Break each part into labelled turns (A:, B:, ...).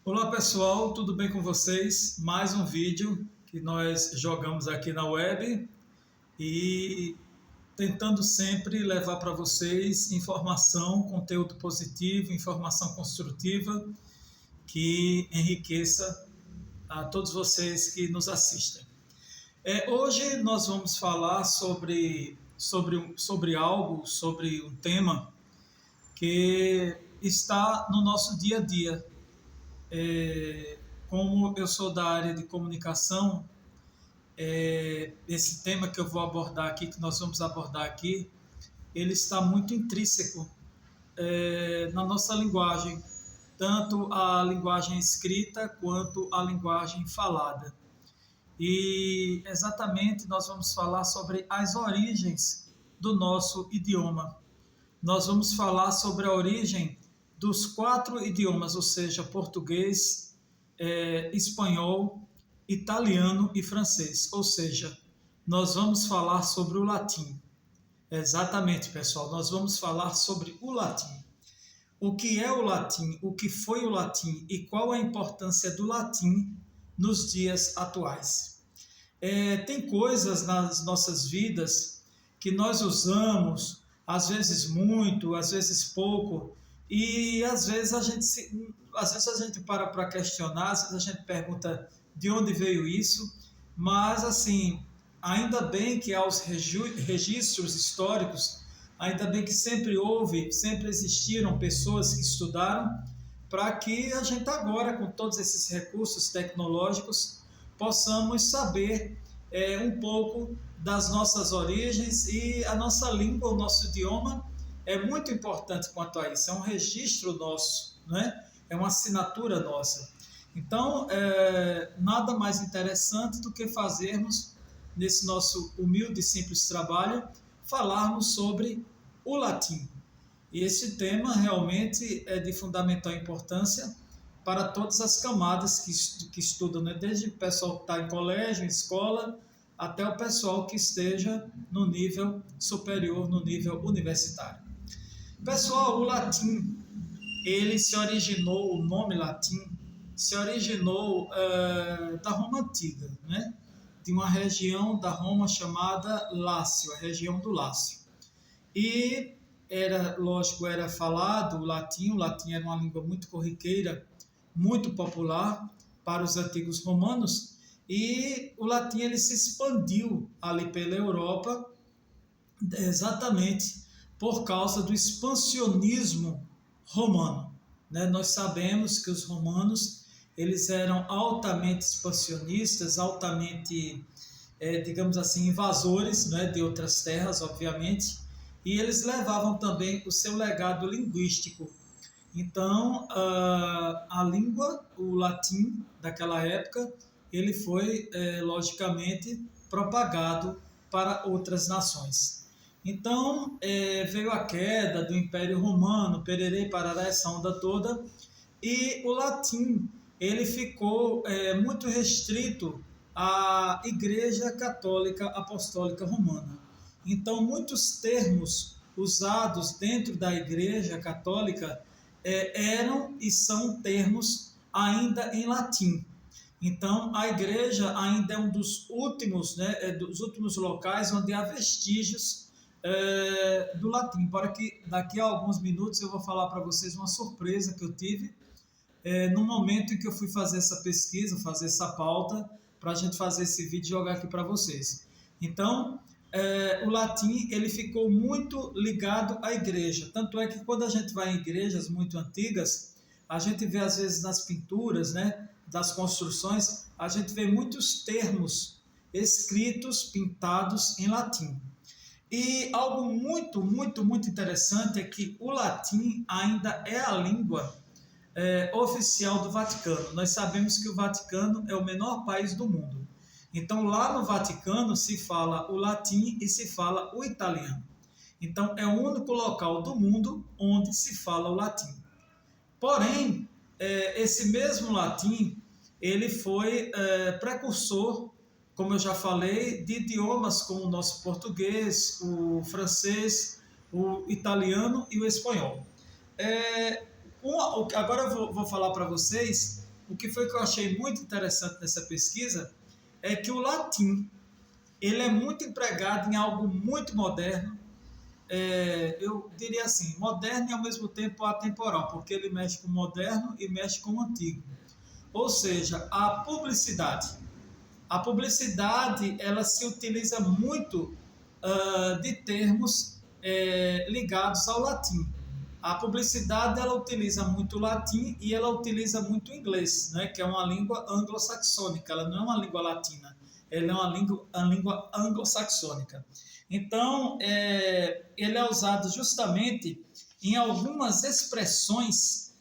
A: Olá pessoal, tudo bem com vocês? Mais um vídeo que nós jogamos aqui na web e tentando sempre levar para vocês informação, conteúdo positivo, informação construtiva que enriqueça a todos vocês que nos assistem. Hoje nós vamos falar sobre um tema que está no nosso dia a dia. Como eu sou da área de comunicação, esse tema que eu vou abordar aqui, que nós vamos abordar aqui, ele está muito intrínseco na nossa linguagem, tanto a linguagem escrita quanto a linguagem falada. E exatamente nós vamos falar sobre as origens do nosso idioma. Nós vamos falar sobre a origem dos 4 idiomas, ou seja, português, espanhol, italiano e francês. Ou seja, nós vamos falar sobre o latim. Exatamente, pessoal, nós vamos falar sobre o latim. O que é o latim, o que foi o latim e qual a importância do latim nos dias atuais. Tem coisas nas nossas vidas que nós usamos, às vezes muito, às vezes pouco, e às vezes a gente para questionar, às vezes a gente pergunta de onde veio isso, mas assim, ainda bem que há os registros históricos, ainda bem que sempre existiram pessoas que estudaram, para que a gente agora, com todos esses recursos tecnológicos, possamos saber um pouco das nossas origens, e a nossa língua, o nosso idioma é muito importante quanto a isso, é um registro nosso, né? É uma assinatura nossa. Então, nada mais interessante do que fazermos, nesse nosso humilde e simples trabalho, falarmos sobre o latim. E esse tema realmente é de fundamental importância para todas as camadas que estudam, né? Desde o pessoal que está em colégio, em escola, até o pessoal que esteja no nível superior, no nível universitário. Pessoal, o latim, ele se originou, o nome latim, se originou da Roma Antiga, né? De uma região da Roma chamada Lácio, a região do Lácio. E era falado o latim era uma língua muito corriqueira, muito popular para os antigos romanos, e o latim ele se expandiu ali pela Europa exatamente por causa do expansionismo romano, né? Nós sabemos que os romanos eles eram altamente expansionistas, altamente, digamos assim, invasores, né, de outras terras, obviamente, e eles levavam também o seu legado linguístico. Então, a língua, o latim daquela época, ele foi, logicamente, propagado para outras nações. Então, veio a queda do Império Romano, pererei, parará, essa onda toda, e o latim, ele ficou muito restrito à Igreja Católica Apostólica Romana. Então, muitos termos usados dentro da Igreja Católica eram e são termos ainda em latim. Então, a igreja ainda é um dos últimos, né, dos últimos locais onde há vestígios do latim. Embora que daqui a alguns minutos eu vou falar para vocês uma surpresa que eu tive no momento em que eu fui fazer essa pesquisa, fazer essa pauta, para a gente fazer esse vídeo e jogar aqui para vocês. Então, o latim ele ficou muito ligado à igreja. Tanto é que quando a gente vai em igrejas muito antigas, a gente vê às vezes nas pinturas, né, das construções, a gente vê muitos termos escritos, pintados em latim. E algo muito, muito, muito interessante é que o latim ainda é a língua oficial do Vaticano. Nós sabemos que o Vaticano é o menor país do mundo. Então, lá no Vaticano se fala o latim e se fala o italiano. Então, é o único local do mundo onde se fala o latim. Porém, esse mesmo latim, ele foi precursor, como eu já falei, de idiomas como o nosso português, o francês, o italiano e o espanhol. Agora eu vou falar para vocês o que foi que eu achei muito interessante nessa pesquisa é que o latim, ele é muito empregado em algo muito moderno, eu diria assim, moderno e ao mesmo tempo atemporal, porque ele mexe com o moderno e mexe com o antigo. Ou seja, a publicidade. A publicidade, ela se utiliza muito de termos ligados ao latim. A publicidade, ela utiliza muito o latim e ela utiliza muito o inglês, né, que é uma língua anglo-saxônica, ela não é uma língua latina, ela é uma língua anglo-saxônica. Então, ele é usado justamente em algumas expressões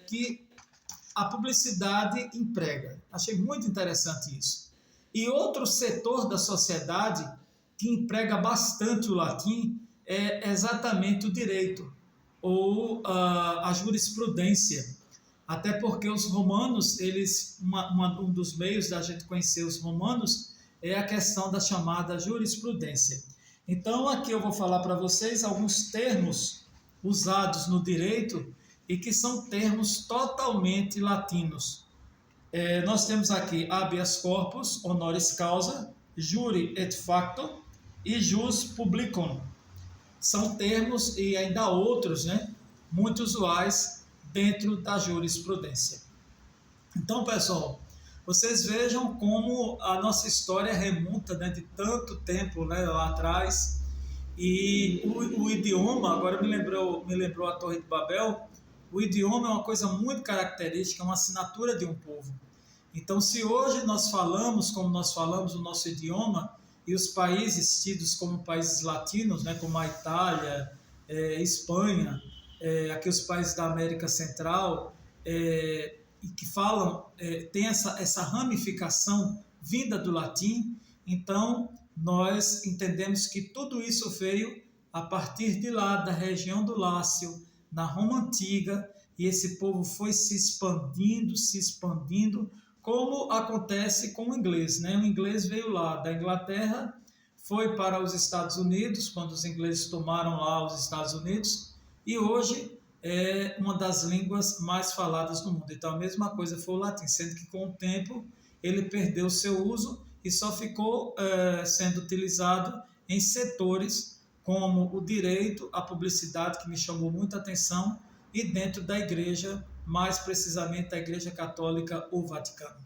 A: que a publicidade emprega. Achei muito interessante isso. E outro setor da sociedade que emprega bastante o latim é exatamente o direito ou a jurisprudência. Até porque os romanos, um dos meios da gente conhecer os romanos é a questão da chamada jurisprudência. Então, aqui eu vou falar para vocês alguns termos usados no direito e que são termos totalmente latinos. Nós temos aqui habeas corpus, honoris causa, juri et facto e jus publicum. São termos, e ainda outros, né, muito usuais dentro da jurisprudência. Então, pessoal, vocês vejam como a nossa história remonta, né, de tanto tempo, né, lá atrás. E o idioma, agora me lembrou a Torre de Babel. O idioma é uma coisa muito característica, é uma assinatura de um povo. Então, se hoje nós falamos como nós falamos o nosso idioma, e os países tidos como países latinos, né, como a Itália, Espanha, aqui os países da América Central, e que falam, tem essa ramificação vinda do latim, então nós entendemos que tudo isso veio a partir de lá, da região do Lácio, na Roma Antiga, e esse povo foi se expandindo, como acontece com o inglês, né? O inglês veio lá da Inglaterra, foi para os Estados Unidos, quando os ingleses tomaram lá os Estados Unidos, e hoje é uma das línguas mais faladas no mundo. Então, a mesma coisa foi o latim, sendo que com o tempo ele perdeu o seu uso e só ficou sendo utilizado em setores como o direito, a publicidade, que me chamou muita atenção, e dentro da igreja, mais precisamente a Igreja Católica, o Vaticano.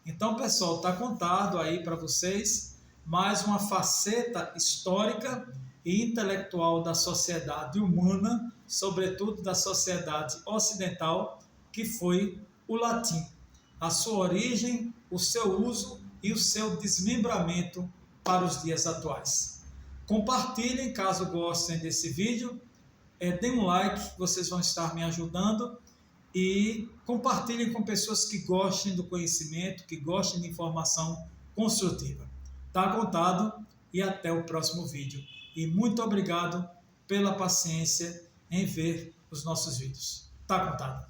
A: Então, pessoal, está contado aí para vocês mais uma faceta histórica e intelectual da sociedade humana, sobretudo da sociedade ocidental, que foi o latim. A sua origem, o seu uso e o seu desmembramento para os dias atuais. Compartilhem caso gostem desse vídeo, deem um like, vocês vão estar me ajudando, e compartilhem com pessoas que gostem do conhecimento, que gostem de informação construtiva. Tá contado e até o próximo vídeo. E muito obrigado pela paciência em ver os nossos vídeos. Tá contado.